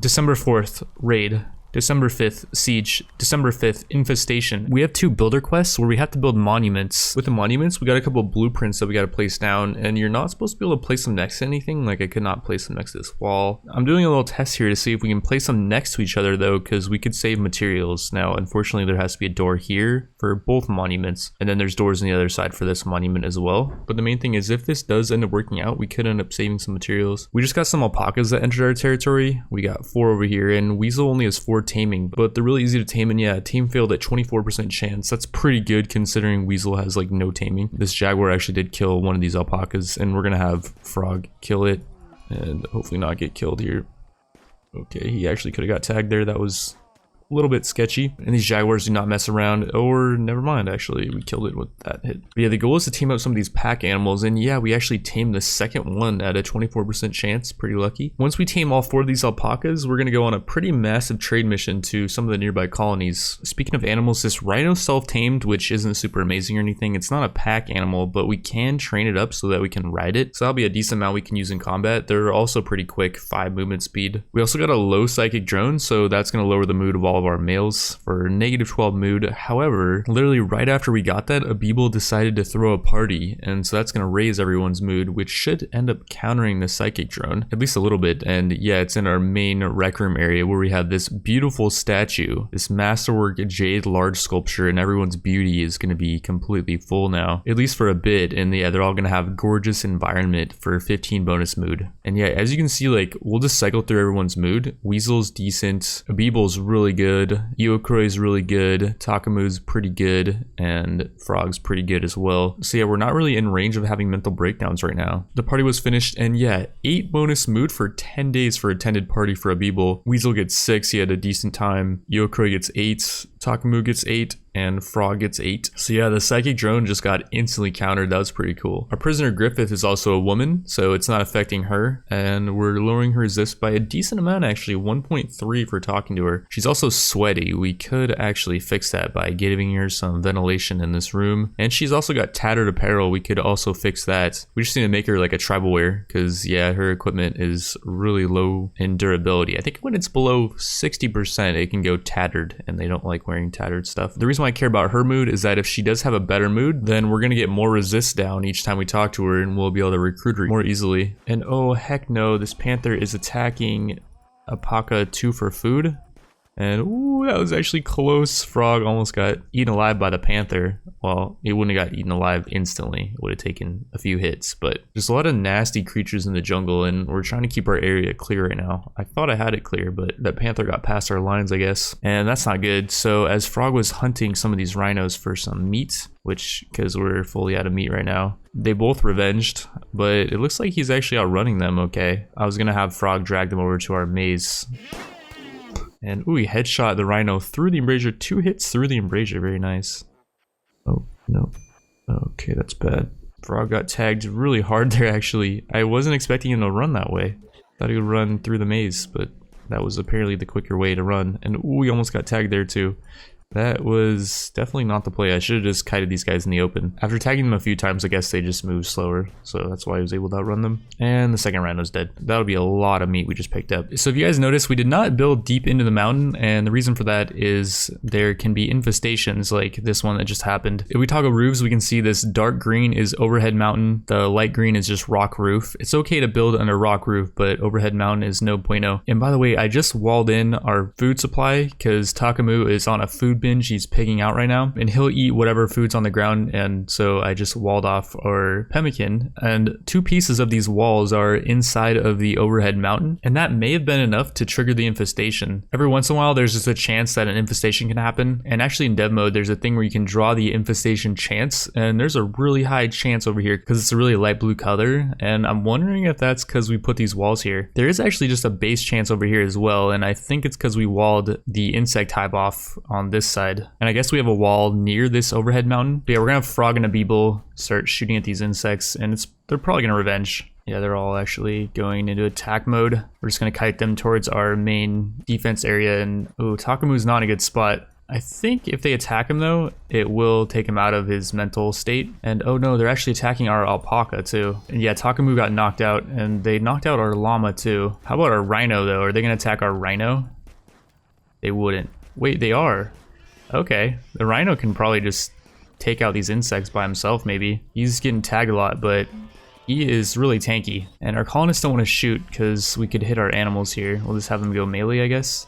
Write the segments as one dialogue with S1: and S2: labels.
S1: December 4th, raid. December 5th, siege. December 5th, infestation. We have 2 builder quests where we have to build monuments. With the monuments, we got a couple of blueprints that we got to place down, and you're not supposed to be able to place them next to anything. Like, I could not place them next to this wall. I'm doing a little test here to see if we can place them next to each other, though, because we could save materials. Now, unfortunately, there has to be a door here for both monuments, and then there's doors on the other side for this monument as well. But the main thing is, if this does end up working out, we could end up saving some materials. We just got some alpacas that entered our territory. We got 4 over here, and Weasel only has 4 taming, but they're really easy to tame, and yeah, tame failed at 24% chance. That's pretty good considering Weasel has like no taming. This jaguar actually did kill one of these alpacas, and we're gonna have Frog kill it and hopefully not get killed here. Okay, he actually could have got tagged there. That was a little bit sketchy, and these jaguars do not mess around. Or never mind, actually we killed it with that hit. But yeah, the goal is to tame up some of these pack animals, and yeah, we actually tamed the second one at a 24% chance. Pretty lucky. Once we tame all 4 of these alpacas, we're gonna go on a pretty massive trade mission to some of the nearby colonies. Speaking of animals, this rhino self-tamed, which isn't super amazing or anything. It's not a pack animal, but we can train it up so that we can ride it, so that'll be a decent amount we can use in combat. They're also pretty quick, 5 movement speed. We also got a low psychic drone, so that's gonna lower the mood of all of our males for -12 mood. However, literally right after we got that, Abibel decided to throw a party, and so that's going to raise everyone's mood, which should end up countering the psychic drone at least a little bit. And yeah, it's in our main rec room area where we have this beautiful statue, this masterwork jade large sculpture, and everyone's beauty is going to be completely full now, at least for a bit. And yeah, they're all going to have gorgeous environment for 15 bonus mood. And yeah, as you can see, like, we'll just cycle through everyone's mood. Weasel's decent, Abibel's really good, Yokroi's really good, Takamu's pretty good, and Frog's pretty good as well. So yeah, we're not really in range of having mental breakdowns right now. The party was finished, and yeah, 8 bonus mood for 10 days for attended party for Abibel. Weasel gets 6, he had a decent time. Yokroi gets 8, Takamu gets 8, and Frog gets 8. So yeah, the psychic drone just got instantly countered. That was pretty cool. Our prisoner Griffith is also a woman, so it's not affecting her, and we're lowering her resist by a decent amount actually, 1.3 for talking to her. She's also sweaty. We could actually fix that by giving her some ventilation in this room, and she's also got tattered apparel. We could also fix that. We just need to make her like a tribal wear, because yeah, her equipment is really low in durability. I think when it's below 60%, it can go tattered, and they don't like wearing tattered stuff. The reason why I care about her mood is that if she does have a better mood, then we're gonna get more resist down each time we talk to her, and we'll be able to recruit her more easily. And oh heck no, this panther is attacking Alpaca 2 for food. And ooh, that was actually close. Frog almost got eaten alive by the panther. Well, it wouldn't have got eaten alive instantly. It would have taken a few hits, but there's a lot of nasty creatures in the jungle, and we're trying to keep our area clear right now. I thought I had it clear, but that panther got past our lines, I guess, and that's not good. So as Frog was hunting some of these rhinos for some meat, which, because we're fully out of meat right now, they both revenged, but it looks like he's actually outrunning them. Okay, I was gonna have Frog drag them over to our maze. And ooh, he headshot the rhino through the embrasure. 2 hits through the embrasure. Very nice. Oh, no. Okay, that's bad. Frog got tagged really hard there, actually. I wasn't expecting him to run that way. Thought he would run through the maze, but that was apparently the quicker way to run. And ooh, he almost got tagged there too. That was definitely not the play. I should have just kited these guys in the open. After tagging them a few times, I guess they just moved slower, so that's why I was able to outrun them. And the second rhino's dead. That'll be a lot of meat we just picked up. So if you guys notice, we did not build deep into the mountain, and the reason for that is there can be infestations like this one that just happened. If we toggle roofs, we can see this dark green is overhead mountain, the light green is just rock roof. It's okay to build under rock roof, but overhead mountain is no bueno. And by the way, I just walled in our food supply because Takamu is on a food binge. He's pigging out right now, and he'll eat whatever food's on the ground, and so I just walled off our pemmican, and 2 pieces of these walls are inside of the overhead mountain, and that may have been enough to trigger the infestation. Every once in a while there's just a chance that an infestation can happen, and actually in dev mode there's a thing where you can draw the infestation chance, and there's a really high chance over here because it's a really light blue color, and I'm wondering if that's because we put these walls here. There is actually just a base chance over here as well, and I think it's because we walled the insect hive off on this side. And I guess we have a wall near this overhead mountain. But yeah, we're gonna have Frog and Abibel start shooting at these insects, and they're probably gonna revenge. Yeah, they're all actually going into attack mode. We're just gonna kite them towards our main defense area, and oh, Takamu's not a good spot. I think if they attack him though, it will take him out of his mental state. And oh no, they're actually attacking our alpaca too. And yeah, Takamu got knocked out, and they knocked out our llama too. How about our rhino though? Are they gonna attack our rhino? They wouldn't. Wait, they are. Okay, the rhino can probably just take out these insects by himself maybe. He's getting tagged a lot, but he is really tanky. And our colonists don't want to shoot because we could hit our animals here. We'll just have them go melee, I guess.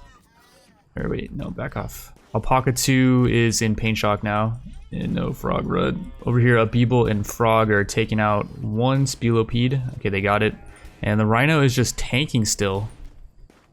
S1: Or wait, no, back off. Alpaca 2 is in pain shock now. And no frog run. Over here, a Beeble and Frog are taking out one Spelopede. Okay, they got it. And the rhino is just tanking still.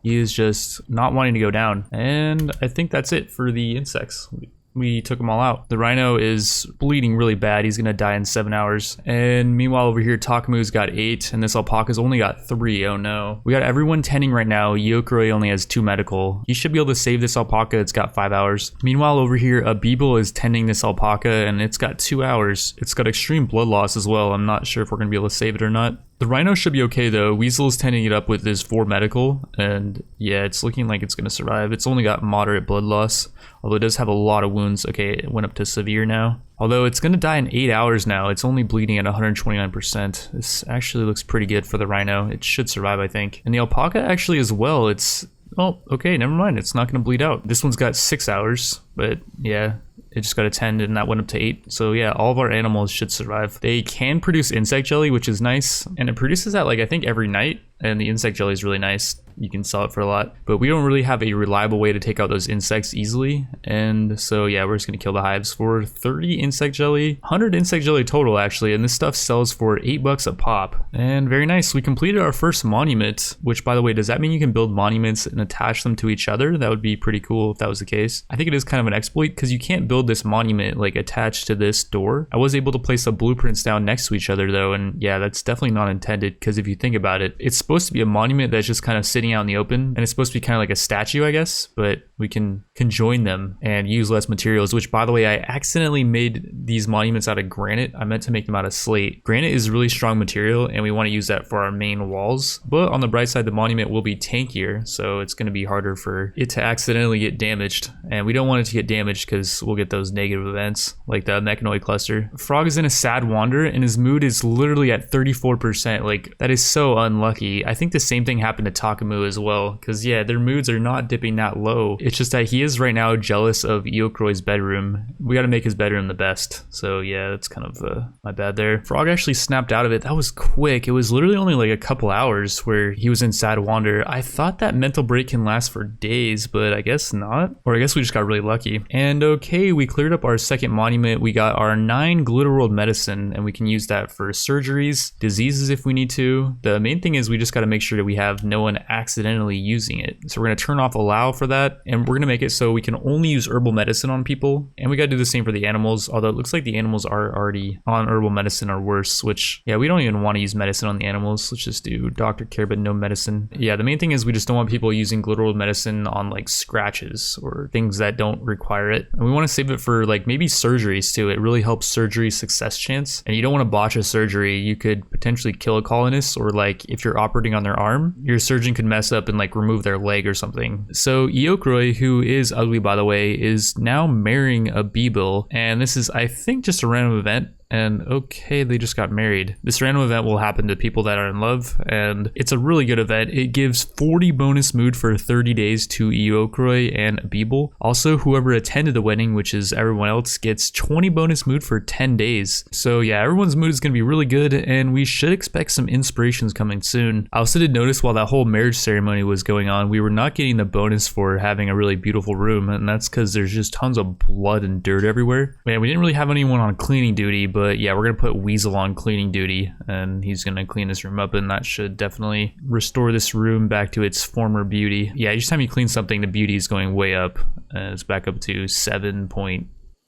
S1: He is just not wanting to go down. And I think that's it for the insects. We took them all out. The rhino is bleeding really bad. He's gonna die in 7 hours. And meanwhile over here, Takamu's got 8 and this alpaca's only got 3. Oh no. We got everyone tending right now. Yokuroi only has 2 medical. He should be able to save this alpaca. It's got 5 hours. Meanwhile over here, a Beeble is tending this alpaca and it's got 2 hours. It's got extreme blood loss as well. I'm not sure if we're gonna be able to save it or not. The rhino should be okay though. Weasel is tending it up with his 4 medical, and yeah, it's looking like it's gonna survive. It's only got moderate blood loss, although it does have a lot of wounds. Okay, it went up to severe now. Although it's gonna die in 8 hours now. It's only bleeding at 129%. This actually looks pretty good for the rhino. It should survive, I think. And the alpaca actually as well, it's, oh, okay, never mind. It's not gonna bleed out. This one's got 6 hours, but yeah. It just got a 10 and that went up to 8. So yeah, all of our animals should survive. They can produce insect jelly, which is nice. And it produces that like I think every night. And the insect jelly is really nice. You can sell it for a lot. But we don't really have a reliable way to take out those insects easily. And so yeah, we're just gonna kill the hives for 30 insect jelly. 100 insect jelly total actually. And this stuff sells for $8 a pop. And very nice. We completed our first monument. Which by the way, does that mean you can build monuments and attach them to each other? That would be pretty cool if that was the case. I think it is kind of an exploit because you can't build this monument like attached to this door. I was able to place the blueprints down next to each other though, and yeah, that's definitely not intended because if you think about it, it's supposed to be a monument that's just kind of sitting out in the open, and it's supposed to be kind of like a statue, I guess, but we can conjoin them and use less materials, which by the way, I accidentally made these monuments out of granite. I meant to make them out of slate. Granite is really strong material and we want to use that for our main walls, but on the bright side, the monument will be tankier, so it's going to be harder for it to accidentally get damaged, and we don't want it to get damaged because we'll get those negative events like the mechanoid cluster. Frog is in a sad wander and his mood is literally at 34%. Like that is so unlucky. I think the same thing happened to Takamu as well, because yeah, their moods are not dipping that low. It's just that he is right now jealous of Iokuroi's bedroom. We got to make his bedroom the best. So yeah, that's kind of my bad there. Frog actually snapped out of it. That was quick. It was literally only like a couple hours where he was in sad wander. I thought that mental break can last for days, but I guess not. Or I guess we just got really lucky. And okay, we cleared up our second monument. We got our 9 Glitter World medicine, and we can use that for surgeries, diseases if we need to. The main thing is we just got to make sure that we have no one accidentally using it. So we're going to turn off allow for that, and we're going to make it so we can only use herbal medicine on people, and we got to do the same for the animals, although it looks like the animals are already on herbal medicine or worse, which yeah, we don't even want to use medicine on the animals. Let's just do doctor care but no medicine. Yeah, the main thing is we just don't want people using Glitter World medicine on like scratches or things that don't require it, and we want to save it for like maybe surgeries too. It really helps surgery success chance, and you don't want to botch a surgery. You could potentially kill a colonist, or like if you're operating on their arm, your surgeon could mess up and like remove their leg or something. So Iokuroi, who is ugly by the way, is now marrying a Beeble, and this is I think just a random event. And okay, they just got married. This random event will happen to people that are in love, and it's a really good event. It gives 40 bonus mood for 30 days to Iokuroi and Beeble. Also, whoever attended the wedding, which is everyone else, gets 20 bonus mood for 10 days. So yeah, everyone's mood is going to be really good, and we should expect some inspirations coming soon. I also did notice while that whole marriage ceremony was going on, we were not getting the bonus for having a really beautiful room, and that's because there's just tons of blood and dirt everywhere. Man, we didn't really have anyone on cleaning duty, but yeah, we're gonna put Weasel on cleaning duty, and he's gonna clean this room up, and that should definitely restore this room back to its former beauty. Yeah, each time you clean something, the beauty is going way up, and it's back up to 7 point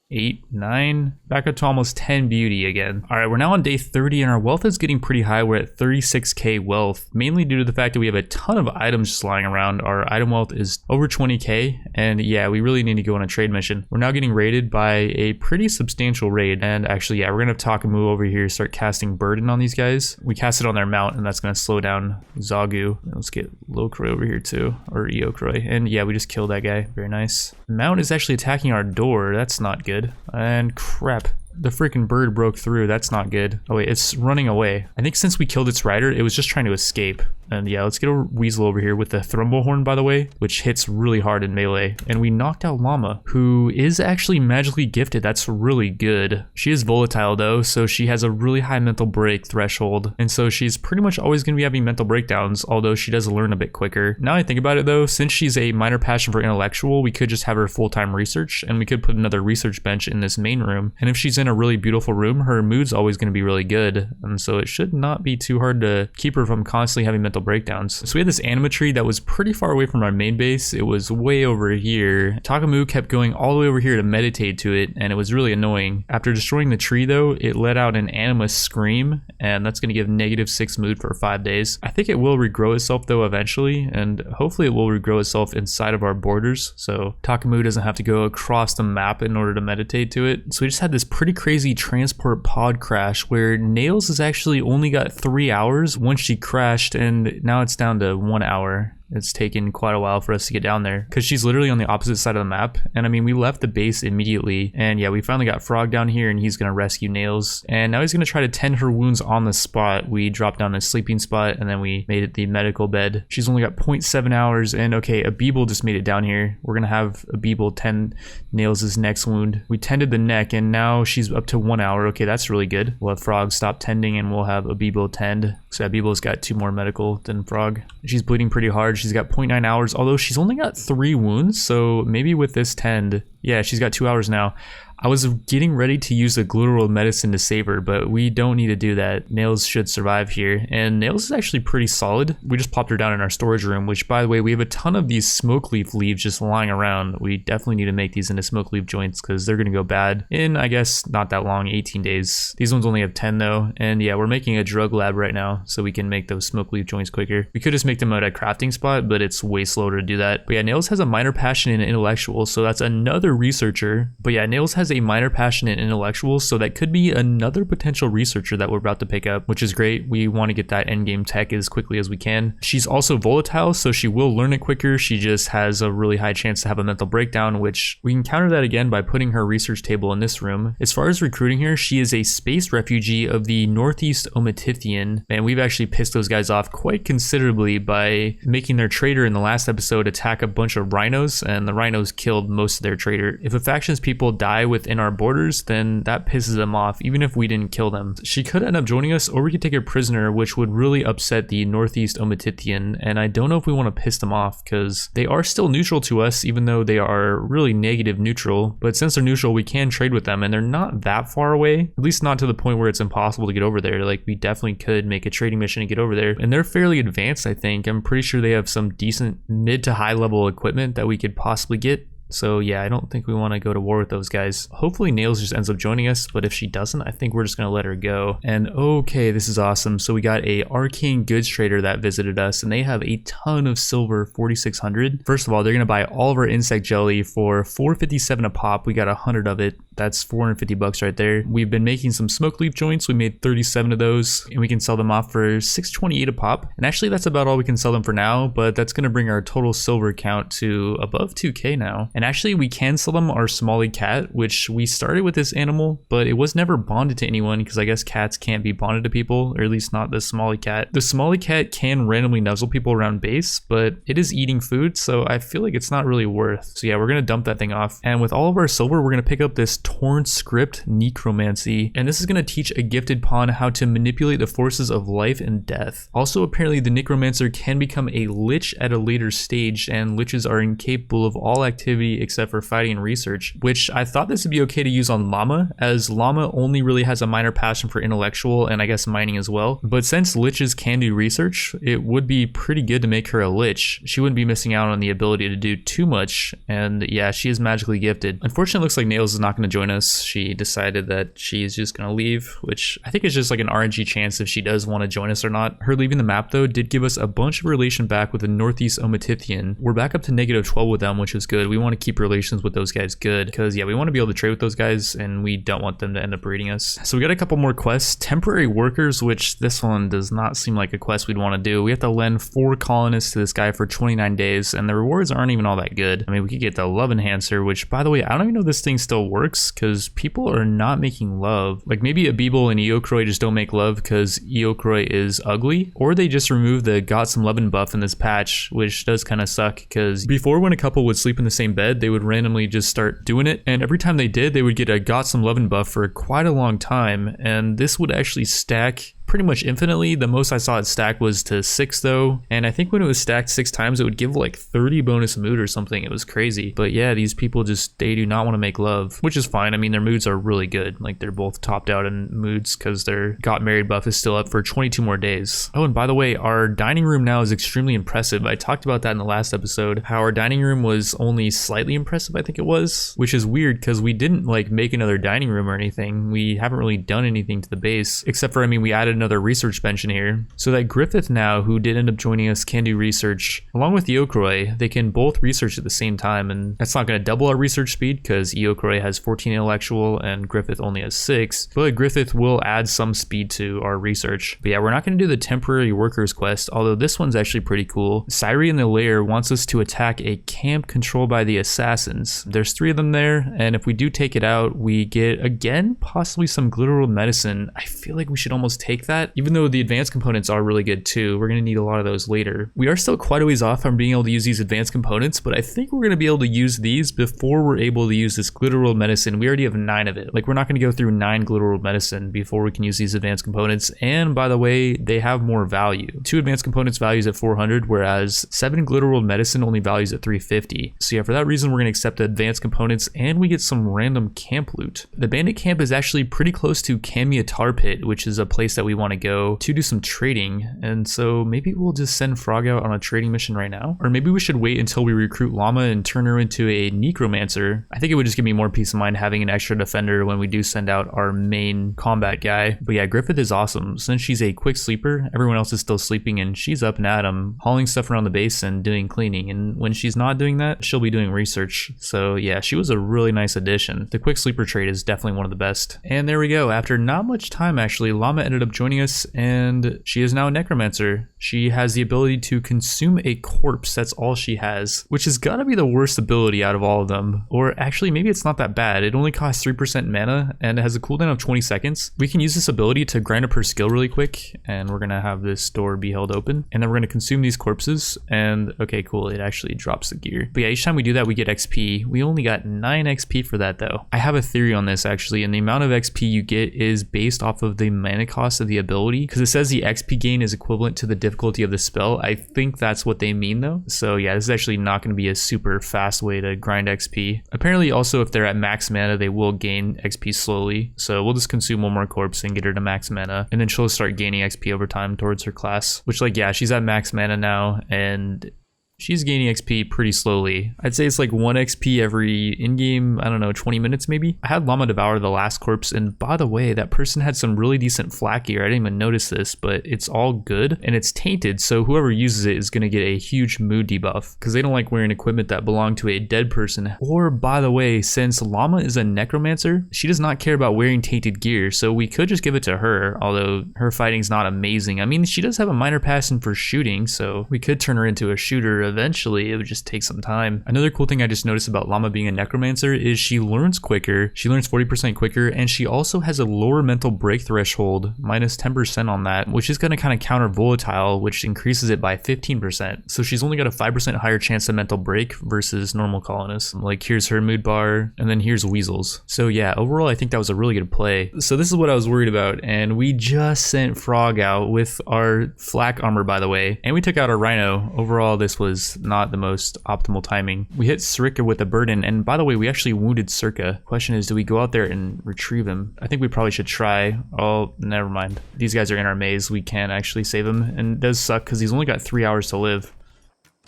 S1: 8, 9, back up to almost 10 beauty again. All right, we're now on day 30 and our wealth is getting pretty high. We're at 36k wealth, mainly due to the fact that we have a ton of items just lying around. Our item wealth is over 20k, and yeah, we really need to go on a trade mission. We're now getting raided by a pretty substantial raid, and actually, yeah, we're gonna have Takamu over here start casting burden on these guys. We cast it on their mount, and that's gonna slow down Zagu. Let's get Lokroy over here too, or Eokroy, and yeah, we just killed that guy. Very nice. Mount is actually attacking our door. That's not good. And crap. The freaking bird broke through. That's not good. Oh wait, it's running away. I think since we killed its rider, it was just trying to escape. And yeah, let's get a weasel over here with the Thrumbleholm, by the way, which hits really hard in melee. And we knocked out Llama, who is actually magically gifted. That's really good. She is volatile though, so she has a really high mental break threshold. And so she's pretty much always going to be having mental breakdowns, although she does learn a bit quicker. Now I think about it though, since she's a minor passion for intellectual, we could just have her full-time research, and we could put another research bench in this main room. And if she's in a really beautiful room, her mood's always going to be really good. And so it should not be too hard to keep her from constantly having mental breakdowns. So we had this anima tree that was pretty far away from our main base. It was way over here. Takamu kept going all the way over here to meditate to it, and it was really annoying. After destroying the tree though, it let out an anima scream, and that's going to give -6 mood for 5 days. I think it will regrow itself though eventually, and hopefully it will regrow itself inside of our borders, so Takamu doesn't have to go across the map in order to meditate to it. So we just had this pretty crazy transport pod crash where Nails has actually only got 3 hours once she crashed, and now it's down to 1 hour. It's taken quite a while for us to get down there because she's literally on the opposite side of the map. And I mean, we left the base immediately, and yeah, we finally got Frog down here, and he's gonna rescue Nails, and now he's gonna try to tend her wounds on the spot. We dropped down the sleeping spot, and then we made it the medical bed. She's only got 0.7 hours, and okay, Abibel just made it down here. We're gonna have Abibel tend Nails' next wound. We tended the neck, and now she's up to 1 hour. Okay, that's really good. We'll have Frog stop tending, and we'll have Abibel tend. So Abibel's got 2 more medical than Frog. She's bleeding pretty hard. She's got 0.9 hours, although she's only got 3 wounds, so maybe with this tend, yeah, she's got 2 hours now. I was getting ready to use a gluteral medicine to save her, but we don't need to do that. Nails should survive here, and Nails is actually pretty solid. We just popped her down in our storage room, which, by the way, we have a ton of these smoke leaf leaves just lying around. We definitely need to make these into smoke leaf joints because they're going to go bad in, I guess, not that long, 18 days. These ones only have 10 though, and yeah, we're making a drug lab right now so we can make those smoke leaf joints quicker. We could just make them at a crafting spot, but it's way slower to do that. But yeah, Nails has a minor passion in intellectual, so that's another researcher. But yeah, Nails has a minor passion in intellectual, so that could be another potential researcher that we're about to pick up, which is great. We want to get that endgame tech as quickly as we can. She's also volatile, so she will learn it quicker. She just has a really high chance to have a mental breakdown, which we can counter that again by putting her research table in this room. As far as recruiting her, she is a space refugee of the Northeast Omitithian, and we've actually pissed those guys off quite considerably by making their trader in the last episode attack a bunch of rhinos, and the rhinos killed most of their trader. If a faction's people die within our borders, then that pisses them off, even if we didn't kill them. She could end up joining us, or we could take her prisoner, which would really upset the Northeast Omitithian, and I don't know if we want to piss them off because they are still neutral to us, even though they are really negative neutral. But since they're neutral, we can trade with them, and they're not that far away, at least not to the point where it's impossible to get over there. Like, we definitely could make a trading mission and get over there, and they're fairly advanced. I think I'm pretty sure they have some decent mid to high level equipment that we could possibly get. So yeah, I don't think we want to go to war with those guys. Hopefully Nails just ends up joining us, but if she doesn't, I think we're just going to let her go. And okay, this is awesome. So we got a arcane goods trader that visited us, and they have a ton of silver, 4,600. First of all, they're going to buy all of our insect jelly for 457 a pop. We got 100 of it. That's 450 bucks right there. We've been making some smoke leaf joints. We made 37 of those, and we can sell them off for 628 a pop. And actually that's about all we can sell them for now, but that's going to bring our total silver count to above 2k now. And actually we can sell them our Somali cat, which we started with this animal, but it was never bonded to anyone because I guess cats can't be bonded to people, or at least not the Somali cat. The Somali cat can randomly nuzzle people around base, but it is eating food, so I feel like it's not really worth. So yeah, we're going to dump that thing off. And with all of our silver, we're going to pick up this Torn Script Necromancy, and this is going to teach a gifted pawn how to manipulate the forces of life and death. Also, apparently the Necromancer can become a lich at a later stage, and liches are incapable of all activity ability except for fighting and research, which I thought this would be okay to use on Llama, as Llama only really has a minor passion for intellectual and I guess mining as well. But since liches can do research, it would be pretty good to make her a lich. She wouldn't be missing out on the ability to do too much, and yeah, she is magically gifted. Unfortunately, it looks like Nails is not going to join us. She decided that she's just going to leave, which I think is just like an RNG chance if she does want to join us or not. Her leaving the map though did give us a bunch of relation back with the Northeast Omatithian. We're back up to -12 with them, which is good. We want to keep relations with those guys good, because yeah, we want to be able to trade with those guys and we don't want them to end up raiding us. So we got a couple more quests. Temporary workers, which this one does not seem like a quest we'd want to do. We have to lend 4 colonists to this guy for 29 days, and the rewards aren't even all that good. I mean, we could get the love enhancer, which by the way, I don't even know if this thing still works, because people are not making love. Like maybe Abibel and Eokroi just don't make love because Eokroi is ugly, or they just removed the got some lovin' buff in this patch, which does kind of suck, because before when a couple would sleep in the same bed, they would randomly just start doing it, and every time they did, they would get a got some lovin' buff for quite a long time, and this would actually stack pretty much infinitely. The most I saw it stack was to 6 though, and I think when it was stacked 6 times it would give like 30 bonus mood or something. It was crazy. But yeah, these people just, they do not want to make love, which is fine. I mean, their moods are really good. Like they're both topped out in moods because their got married buff is still up for 22 more days. Oh, and by the way, our dining room now is extremely impressive. I talked about that in the last episode, how our dining room was only slightly impressive, I think it was, which is weird because we didn't like make another dining room or anything. We haven't really done anything to the base, except for, I mean, we added another research bench in here, so that Griffith now, who did end up joining us, can do research along with Eokroi. They can both research at the same time, and that's not going to double our research speed because Eokroi has 14 intellectual and Griffith only has 6, but Griffith will add some speed to our research. But yeah, we're not going to do the temporary workers quest, although this one's actually pretty cool. Syri in the lair wants us to attack a camp controlled by the assassins. There's 3 of them there, and if we do take it out, we get again possibly some glitteral medicine. I feel like we should almost take that, even though the advanced components are really good too. We're going to need a lot of those later. We are still quite a ways off from being able to use these advanced components, but I think we're going to be able to use these before we're able to use this glitteral medicine. We already have 9 of it. Like, we're not going to go through 9 glitteral medicine before we can use these advanced components. And by the way, they have more value. 2 advanced components values at 400, whereas 7 glitteral medicine only values at 350. So yeah, for that reason, we're going to accept the advanced components and we get some random camp loot. The bandit camp is actually pretty close to Kamia Tar Pit, which is a place that we want to go to do some trading, and so maybe we'll just send Frog out on a trading mission right now, or maybe we should wait until we recruit Llama and turn her into a necromancer. I think it would just give me more peace of mind having an extra defender when we do send out our main combat guy. But yeah, Griffith is awesome. Since she's a quick sleeper, everyone else is still sleeping and she's up and at 'em, hauling stuff around the base and doing cleaning, and when she's not doing that, she'll be doing research. So yeah, she was a really nice addition. The quick sleeper trait is definitely one of the best. And there we go. After not much time, actually, Llama ended up joining us, and she is now a necromancer. She has the ability to consume a corpse. That's all she has, which has got to be the worst ability out of all of them. Or actually, maybe it's not that bad. It only costs 3% mana and it has a cooldown of 20 seconds. We can use this ability to grind up her skill really quick, and we're going to have this door be held open, and then we're going to consume these corpses, and okay, cool, it actually drops the gear. But yeah, each time we do that, we get XP. We only got 9 XP for that though. I have a theory on this actually, and the amount of XP you get is based off of the mana cost of the ability, because it says the XP gain is equivalent to the difficulty of the spell. I think that's what they mean though. So yeah, this is actually not going to be a super fast way to grind XP. Apparently also, if they're at max mana, they will gain XP slowly. So we'll just consume one more corpse and get her to max mana, and then she'll start gaining XP over time towards her class, which, like, yeah, she's at max mana now, and she's gaining XP pretty slowly. I'd say it's like 1 XP every in-game, I don't know, 20 minutes maybe. I had Llama devour the last corpse, and by the way, that person had some really decent flak gear. I didn't even notice this, but it's all good, and it's tainted, so whoever uses it is going to get a huge mood debuff, because they don't like wearing equipment that belong to a dead person. Or, by the way, since Llama is a necromancer, she does not care about wearing tainted gear, so we could just give it to her, although her fighting's not amazing. I mean, she does have a minor passion for shooting, so we could turn her into a shooter eventually. It would just take some time. Another cool thing I just noticed about Llama being a necromancer is she learns quicker. She learns 40% quicker, and she also has a lower mental break threshold, minus 10% on that, which is going to kind of counter volatile, which increases it by 15%. So she's only got a 5% higher chance of mental break versus normal colonists. Like, here's her mood bar, and then here's Weasels. So yeah, overall I think that was a really good play. So this is what I was worried about, and we just sent Frog out with our flak armor, by the way, and we took out our Rhino. Overall, this was was not the most optimal timing. We hit Srika with a burden, and by the way, we actually wounded Circa. Question is, do we go out there and retrieve him? I think we probably should try. Oh, never mind. These guys are in our maze. We can't actually save him, and it does suck because he's only got 3 hours to live.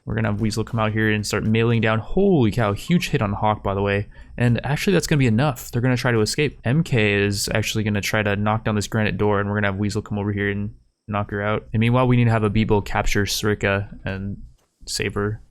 S1: We're gonna have Weasel come out here and start mailing down. Holy cow, huge hit on Hawk, by the way. And actually that's gonna be enough. They're gonna try to escape. MK is actually gonna try to knock down this granite door, and we're gonna have Weasel come over here and knock her out. And meanwhile, we need to have a Beeble capture Srika and save her.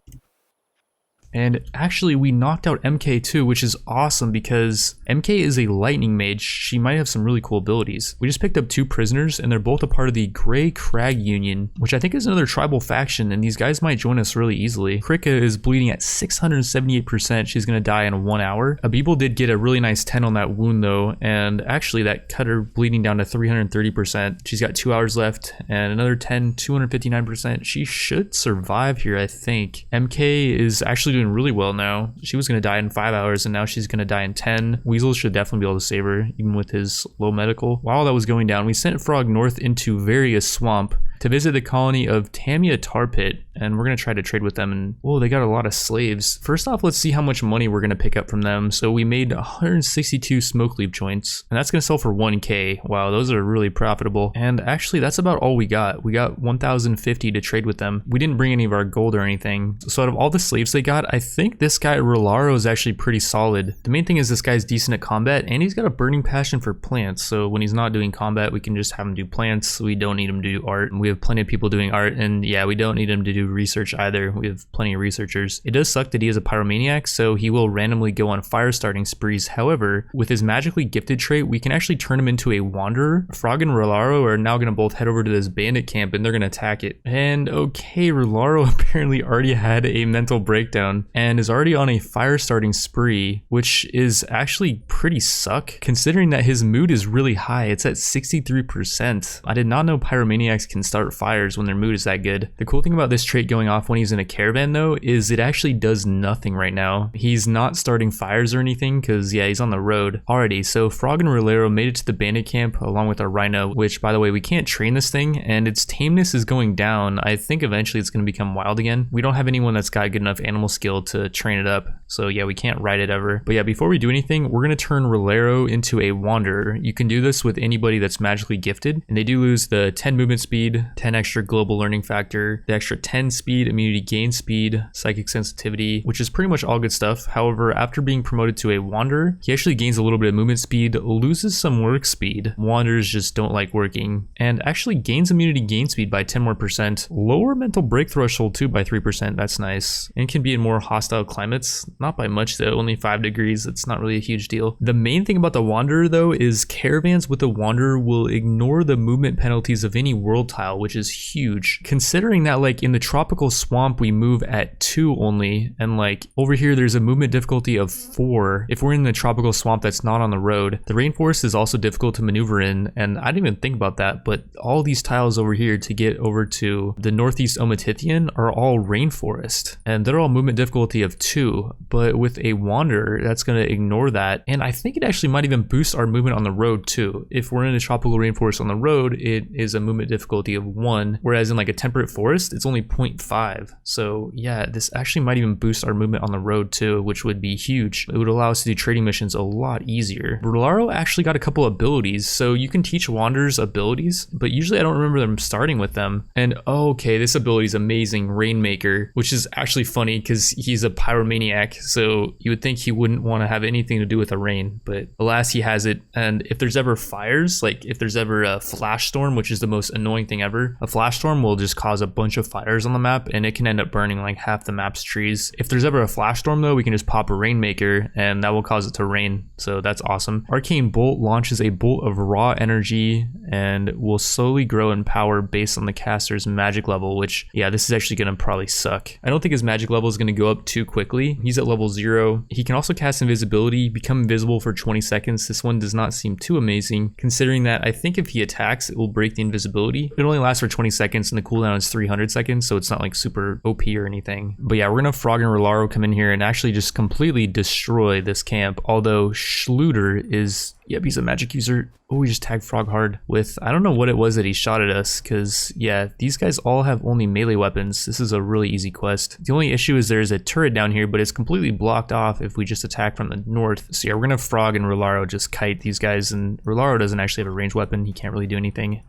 S1: And actually we knocked out MK too, which is awesome because MK is a lightning mage. She might have some really cool abilities. We just picked up 2 prisoners, and they're both a part of the Grey Crag Union, which I think is another tribal faction, and these guys might join us really easily. Krika is bleeding at 678%. She's gonna die in 1 hour. Abibel did get a really nice 10 on that wound though, and actually that cut her bleeding down to 330%. She's got 2 hours left, and another 10, 259%. She should survive here, I think. MK is actually doing really well now. She was going to die in 5 hours, and now she's going to die in 10. Weasel should definitely be able to save her, even with his low medical. While that was going down, we sent Frog north into Various Swamp to visit the colony of Tamia Tarpit, and we're going to try to trade with them. And whoa, they got a lot of slaves. First off, let's see how much money we're going to pick up from them. So we made 162 smoke leaf joints, and that's going to sell for 1k. Wow, those are really profitable. And actually that's about all we got. We got 1,050 to trade with them. We didn't bring any of our gold or anything. So out of all the slaves they got, I think this guy Rolaro is actually pretty solid. The main thing is this guy's decent at combat, and he's got a burning passion for plants. So when he's not doing combat, we can just have him do plants. We don't need him to do art. We have plenty of people doing art, and yeah, we don't need him to do research either. We have plenty of researchers. It does suck that he is a pyromaniac, so he will randomly go on fire starting sprees. However, with his magically gifted trait, we can actually turn him into a wanderer. Frog and Rolaro are now going to both head over to this bandit camp, and they're going to attack it. And okay, Rolaro apparently already had a mental breakdown and is already on a fire starting spree, which is actually pretty suck considering that his mood is really high. It's at 63%. I did not know pyromaniacs can start fires when their mood is that good. The cool thing about this trait going off when he's in a caravan though is it actually does nothing right now. He's not starting fires or anything because yeah, he's on the road already. So Frog and Rolero made it to the bandit camp along with our rhino, which by the way, we can't train this thing, and its tameness is going down. I think eventually it's going to become wild again. We don't have anyone that's got good enough animal skill to train it up, so yeah, we can't ride it ever. But yeah, before we do anything, we're going to turn Rolero into a wanderer. You can do this with anybody that's magically gifted, and they do lose the 10 movement speed, 10 extra global learning factor, the extra 10 speed, immunity gain speed, psychic sensitivity, which is pretty much all good stuff. However, after being promoted to a wanderer, he actually gains a little bit of movement speed, loses some work speed. Wanderers just don't like working, and actually gains immunity gain speed by 10 more percent, lower mental break threshold too by 3%. That's nice, and can be in more hostile climates. Not by much though, only 5 degrees. It's not really a huge deal. The main thing about the wanderer though is caravans with the wanderer will ignore the movement penalties of any world tile, which is huge considering that like in the tropical swamp we move at 2 only, and like over here there's a movement difficulty of 4 if we're in the tropical swamp that's not on the road. The rainforest is also difficult to maneuver in, and I didn't even think about that, but all these tiles over here to get over to the northeast Omatithian are all rainforest, and they're all movement difficulty of 2, but with a wanderer that's going to ignore that, and I think it actually might even boost our movement on the road too. If we're in a tropical rainforest on the road, it is a movement difficulty of 1, whereas in like a temperate forest it's only 0.5. So yeah, this actually might even boost our movement on the road too, which would be huge. It would allow us to do trading missions a lot easier. Rolaro actually got a couple abilities, so you can teach wanderers abilities, but usually I don't remember them starting with them. And okay, this ability is amazing, Rainmaker, which is actually funny because he's a pyromaniac, so you would think he wouldn't want to have anything to do with a rain, but alas, he has it. And if there's ever fires, like if there's ever a flash storm, which is the most annoying thing ever, a flash storm will just cause a bunch of fires on the map, and it can end up burning like half the map's trees. If there's ever a flash storm though, we can just pop a Rainmaker and that will cause it to rain, so that's awesome. Arcane Bolt launches a bolt of raw energy and will slowly grow in power based on the caster's magic level, which yeah, this is actually gonna probably suck. I don't think his magic level is gonna go up too quickly. He's at level 0. He can also cast invisibility, become invisible for 20 seconds. This one does not seem too amazing considering that I think if he attacks it will break the invisibility. It only lasts lasts for 20 seconds and the cooldown is 300 seconds, so it's not like super OP or anything. But yeah, we're gonna have Frog and Rolaro come in here and actually just completely destroy this camp. Although Schluter is, yep, he's a magic user. Oh, we just tagged Frog hard with, I don't know what it was that he shot at us, because yeah, these guys all have only melee weapons. This is a really easy quest. The only issue is there's a turret down here, but it's completely blocked off if we just attack from the north. So yeah, we're gonna have Frog and Rolaro just kite these guys, and Rolaro doesn't actually have a ranged weapon. He can't really do anything.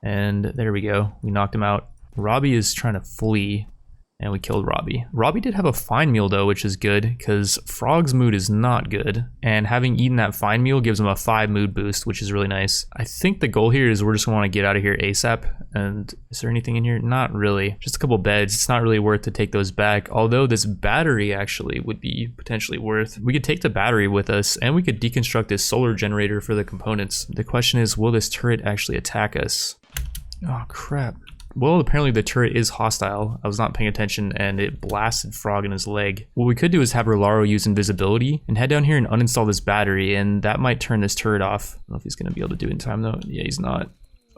S1: And there we go. We knocked him out. Robbie is trying to flee. And we killed Robbie. Robbie did have a fine meal though, which is good because Frog's mood is not good. And having eaten that fine meal gives him a 5 mood boost, which is really nice. I think the goal here is we're just gonna want to get out of here ASAP. And is there anything in here? Not really. Just a couple beds. It's not really worth to take those back. Although this battery actually would be potentially worth. We could take the battery with us and we could deconstruct this solar generator for the components. The question is, will this turret actually attack us? Oh crap. Well, apparently the turret is hostile. I was not paying attention and it blasted Frog in his leg. What we could do is have Rolaro use invisibility and head down here and uninstall this battery, and that might turn this turret off. I don't know if he's going to be able to do it in time though. Yeah, he's not.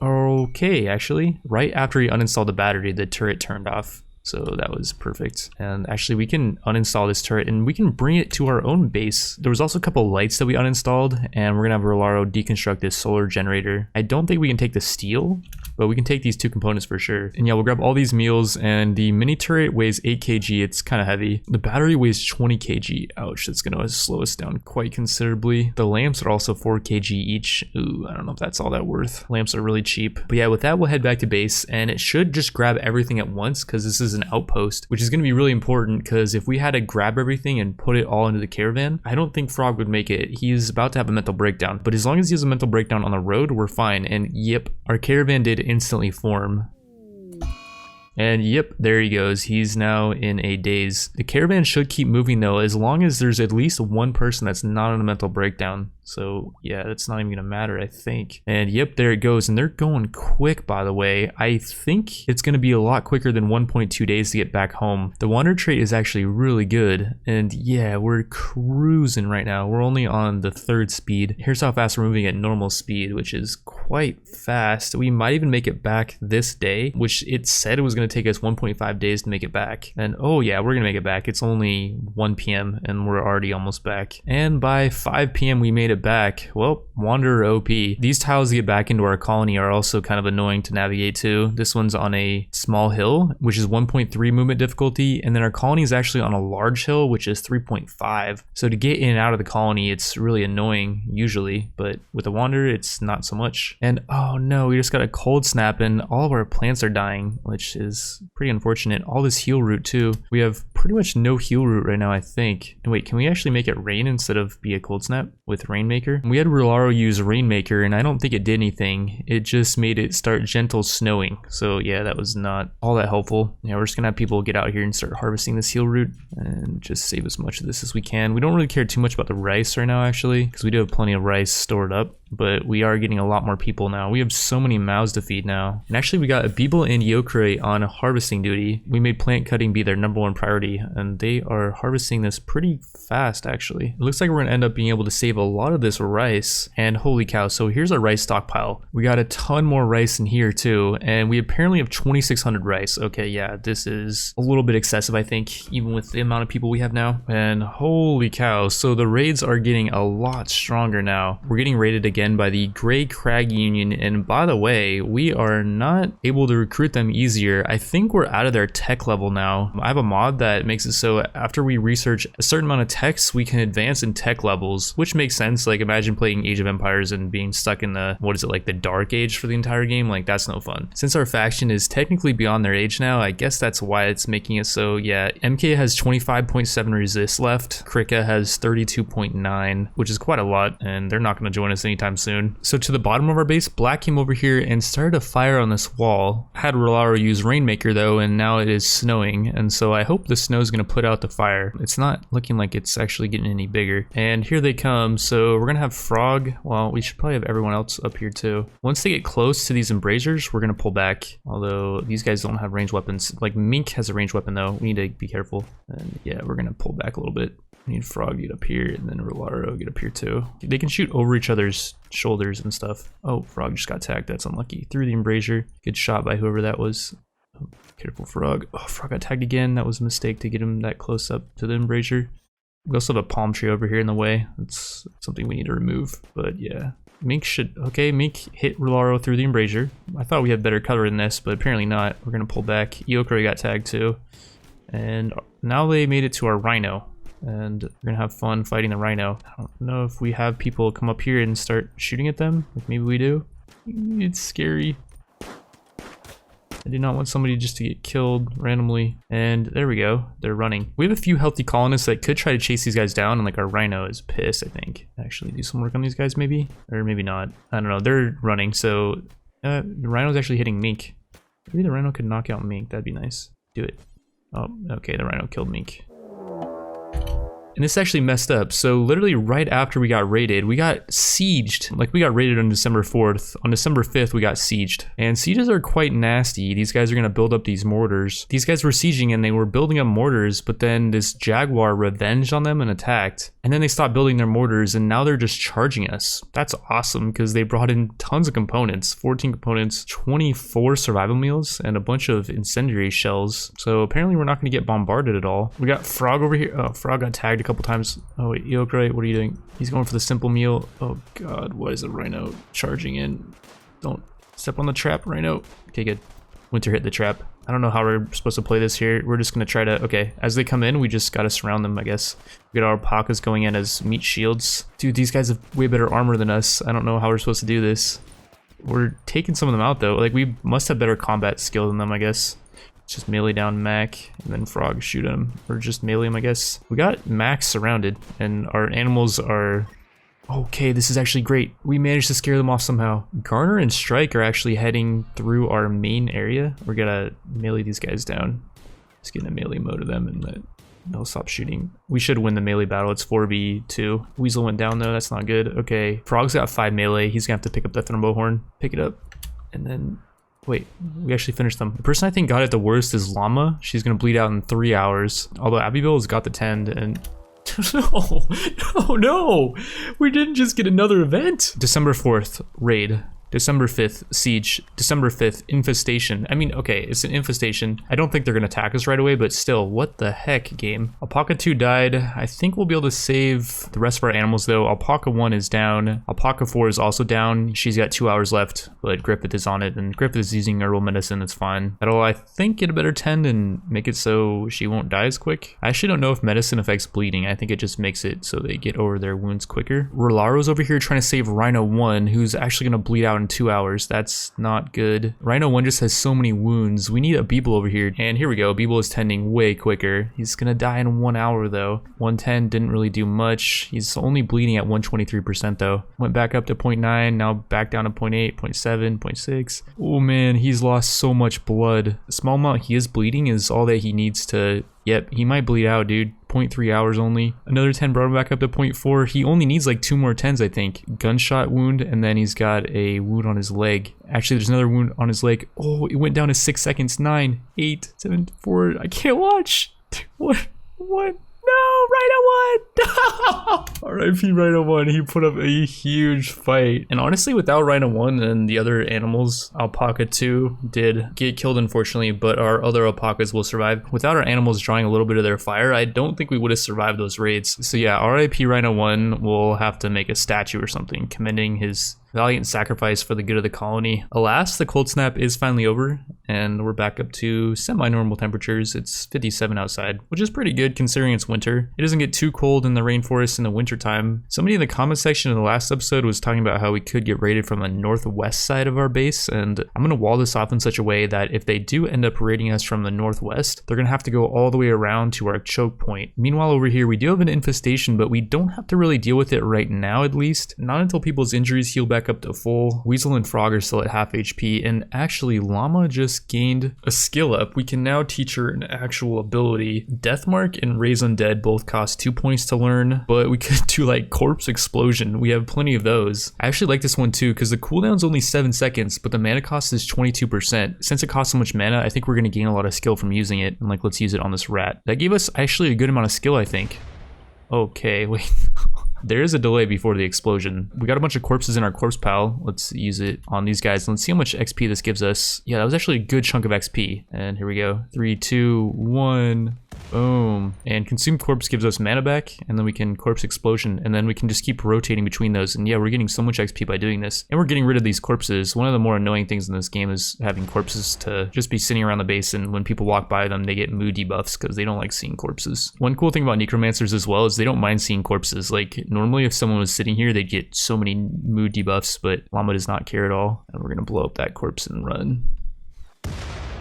S1: Okay, actually, right after he uninstalled the battery, the turret turned off. So that was perfect. And actually we can uninstall this turret and we can bring it to our own base. There was also a couple lights that we uninstalled, and we're gonna have Rolaro deconstruct this solar generator. I don't think we can take the steel, but we can take these 2 components for sure. And yeah, we'll grab all these meals, and the mini turret weighs 8 kg. It's kind of heavy. The battery weighs 20 kg. Ouch, that's gonna slow us down quite considerably. The lamps are also 4 kg each. Ooh, I don't know if that's all that worth. Lamps are really cheap. But yeah, with that, we'll head back to base, and it should just grab everything at once because this is an outpost, which is gonna be really important because if we had to grab everything and put it all into the caravan, I don't think Frog would make it. He's about to have a mental breakdown, but as long as he has a mental breakdown on the road, we're fine. And yep, our caravan did instantly form. And yep, there he goes. He's now in a daze. The caravan should keep moving though, as long as there's at least one person that's not on a mental breakdown. So yeah, that's not even gonna matter, I think. And yep, there it goes. And they're going quick, by the way. I think it's gonna be a lot quicker than 1.2 days to get back home. The wander trait is actually really good. And yeah, we're cruising right now. We're only on the 3rd speed. Here's how fast we're moving at normal speed, which is quite fast. We might even make it back this day, which it said it was gonna take us 1.5 days to make it back. And oh yeah, we're gonna make it back. It's only 1 p.m. and we're already almost back. And by 5 p.m. we made it back. Well, Wanderer OP. These tiles to get back into our colony are also kind of annoying to navigate to. This one's on a small hill, which is 1.3 movement difficulty, and then our colony is actually on a large hill, which is 3.5. So to get in and out of the colony, it's really annoying usually, but with the Wanderer, it's not so much. And oh no, we just got a cold snap and all of our plants are dying, which is pretty unfortunate. All this heal root too. We have pretty much no heal root right now, I think. And wait, can we actually make it rain instead of be a cold snap with Rainmaker? We had Rolaro use Rainmaker and I don't think it did anything. It just made it start gentle snowing. So yeah, that was not all that helpful. Yeah, we're just gonna have people get out here and start harvesting this heal root and just save as much of this as we can. We don't really care too much about the rice right now actually, because we do have plenty of rice stored up. But we are getting a lot more people now. We have so many mouths to feed now. And actually we got Abibel and Yokre on harvesting duty. We made plant cutting be their #1 priority, and they are harvesting this pretty fast actually. It looks like we're gonna end up being able to save a lot of this rice, and holy cow, so here's our rice stockpile. We got a ton more rice in here too, and we apparently have 2,600 rice. Okay, yeah, this is a little bit excessive I think, even with the amount of people we have now. And holy cow, so the raids are getting a lot stronger now. We're getting raided again by the Grey Crag Union, and by the way, we are not able to recruit them easier. I think we're out of their tech level now. I have a mod that makes it so after we research a certain amount of techs, we can advance in tech levels, which makes sense. Like imagine playing Age of Empires and being stuck in the, what is it, like the Dark Age for the entire game? Like that's no fun. Since our faction is technically beyond their age now, I guess that's why it's making it so. Yeah, MK has 25.7 resist left. Krika has 32.9, which is quite a lot, and they're not going to join us anytime soon. So to the bottom of our base, Black came over here and started a fire on this wall. I had Rolaro use Rainmaker though, and now it is snowing, and so I hope the snow is going to put out the fire. It's not looking like it's actually getting any bigger. And here they come. So we're gonna have Frog. Well, we should probably have everyone else up here too. Once they get close to these embrasures, we're gonna pull back, although these guys don't have ranged weapons. Like Mink has a ranged weapon though. We need to be careful. And yeah, we're gonna pull back a little bit. We need Frog to get up here, and then Rolaro get up here too. They can shoot over each other's shoulders and stuff. Oh, Frog just got tagged. That's unlucky. Through the embrasure. Good shot by whoever that was. Oh, careful, Frog. Oh, Frog got tagged again. That was a mistake to get him that close up to the embrasure. We also have a palm tree over here in the way. That's something we need to remove. But yeah. Mink should... Okay, Mink hit Rolaro through the embrasure. I thought we had better cover than this, but apparently not. We're going to pull back. Iokari got tagged too. And now they made it to our Rhino. And we're going to have fun fighting the Rhino. I don't know if we have people come up here and start shooting at them. Like maybe we do. It's scary. I do not want somebody just to get killed randomly. And there we go. They're running. We have a few healthy colonists that could try to chase these guys down. And like our Rhino is pissed, I think. Actually do some work on these guys maybe. Or maybe not. I don't know. They're running. So the Rhino's actually hitting Mink. Maybe the Rhino could knock out Mink. That'd be nice. Do it. Oh, okay. The Rhino killed Mink. And this actually messed up. So literally right after we got raided, we got sieged. Like we got raided on December 4th. On December 5th, we got sieged. And sieges are quite nasty. These guys are going to build up these mortars. These guys were sieging and they were building up mortars, but then this Jaguar revenged on them and attacked. And then they stopped building their mortars and now they're just charging us. That's awesome because they brought in tons of components. 14 components, 24 survival meals, and a bunch of incendiary shells. So apparently we're not going to get bombarded at all. We got Frog over here. Oh, Frog got tagged a couple times. Oh wait, Iokari, what are you doing? He's going for the simple meal. Oh god, what is a Rhino charging in? Don't step on the trap, Rhino. Okay, good. Winter hit the trap. I don't know how we're supposed to play this here. We're just gonna try to, okay, as they come in, we just gotta surround them, I guess. We got our alpacas going in as meat shields. Dude, these guys have way better armor than us. I don't know how we're supposed to do this. We're taking some of them out though. Like we must have better combat skill than them, I guess. Just melee down Mac, and then Frog shoot him. Or just melee him, I guess. We got Mac surrounded, and our animals are... Okay, this is actually great. We managed to scare them off somehow. Garner and Strike are actually heading through our main area. We're gonna melee these guys down. Just get in a melee mode of them, and they'll stop shooting. We should win the melee battle. It's 4v2. Weasel went down, though. That's not good. Okay, Frog's got 5 melee. He's gonna have to pick up the Thrumbo Horn. Pick it up, and then... Wait, we actually finished them. The person I think got it the worst is Llama. She's gonna bleed out in 3 hours. Although Abbeville has got the 10 and... No! We didn't just get another event! December 4th, raid. December 5th, siege. December 5th, infestation. I mean, okay, it's an infestation. I don't think they're gonna attack us right away, but still, what the heck, game? Alpaca 2 died. I think we'll be able to save the rest of our animals, though. Alpaca 1 is down. Alpaca 4 is also down. She's got 2 hours left, but Griffith is on it, and Griffith is using herbal medicine. It's fine. That'll, I think, get a better tend and make it so she won't die as quick. I actually don't know if medicine affects bleeding. I think it just makes it so they get over their wounds quicker. Rolaro's over here trying to save Rhino 1, who's actually gonna bleed out in 2 hours. That's not good. Rhino 1 just has so many wounds. We need a Beeble over here. And here we go. Beeble is tending way quicker. He's gonna die in 1 hour though. 110 didn't really do much. He's only bleeding at 123% though. Went back up to 0.9, now back down to 0.8, 0.7, 0.6. Oh man, he's lost so much blood. The small amount he is bleeding is all that he needs to... Yep, he might bleed out, dude. 0.3 hours only. Another 10 brought him back up to 0.4. He only needs like 2 more 10s, I think. Gunshot wound, and then he's got a wound on his leg. Actually, there's another wound on his leg. Oh, it went down to 6 seconds. 9, 8, 7, 4. I can't watch. What? No, Rhino 1! R.I.P. Rhino 1. He put up a huge fight. And honestly, without Rhino 1 and the other animals, Alpaca 2 did get killed, unfortunately, but our other alpacas will survive. Without our animals drawing a little bit of their fire, I don't think we would have survived those raids. So yeah, R.I.P. Rhino 1 will have to make a statue or something, commending his valiant sacrifice for the good of the colony. Alas, the cold snap is finally over, and we're back up to semi-normal temperatures. It's 57 outside, which is pretty good considering it's winter. It doesn't get too cold in the rainforest in the winter time. Somebody in the comment section of the last episode was talking about how we could get raided from the northwest side of our base, and I'm gonna wall this off in such a way that if they do end up raiding us from the northwest, they're gonna have to go all the way around to our choke point. Meanwhile, over here, we do have an infestation, but we don't have to really deal with it right now, at least. Not until people's injuries heal back up to full. Weasel and Frog are still at half HP, and actually Llama just gained a skill up. We can now teach her an actual ability. Deathmark and Raise Undead both cost 2 points to learn, but we could do like Corpse Explosion. We have plenty of those. I actually like this one too because the cooldown's only 7 seconds, but the mana cost is 22%. Since it costs so much mana, I think we're going to gain a lot of skill from using it, and like let's use it on this rat. That gave us actually a good amount of skill, I think. Okay, wait. There is a delay before the explosion. We got a bunch of corpses in our corpse pile. Let's use it on these guys. Let's see how much XP this gives us. Yeah, that was actually a good chunk of XP. And here we go. 3, 2, 1. Boom. And consume corpse gives us mana back, and then we can corpse explosion, and then we can just keep rotating between those. And yeah, we're getting so much XP by doing this. And we're getting rid of these corpses. One of the more annoying things in this game is having corpses to just be sitting around the base, and when people walk by them, they get mood debuffs because they don't like seeing corpses. One cool thing about necromancers as well is they don't mind seeing corpses. Like normally if someone was sitting here, they'd get so many mood debuffs, but Llama does not care at all. And we're gonna blow up that corpse and run.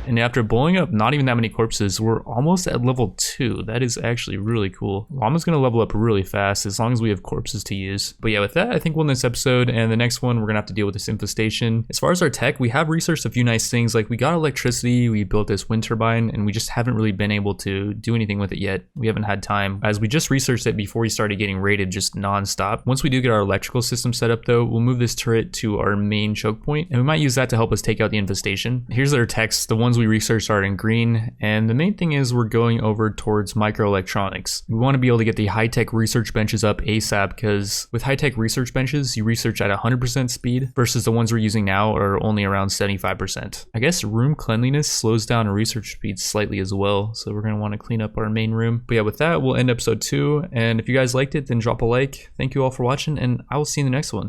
S1: And after blowing up not even that many corpses, we're almost at level 2. That is actually really cool. Llama's gonna level up really fast as long as we have corpses to use. But yeah, with that, I think we'll end this episode, and the next one, we're gonna have to deal with this infestation. As far as our tech, we have researched a few nice things. Like we got electricity, we built this wind turbine, and we just haven't really been able to do anything with it yet. We haven't had time, as we just researched it before we started getting raided just non-stop. Once we do get our electrical system set up though, we'll move this turret to our main choke point, and we might use that to help us take out the infestation. Here's our techs. The ones we researched are in green, and the main thing is we're going over towards microelectronics. We want to be able to get the high-tech research benches up ASAP, because with high-tech research benches, you research at 100% speed versus the ones we're using now are only around 75%. I guess room cleanliness slows down our research speed slightly as well, so we're going to want to clean up our main room. But yeah, with that, we'll end episode 2, and if you guys liked it, then drop a like. Thank you all for watching, and I will see you in the next one.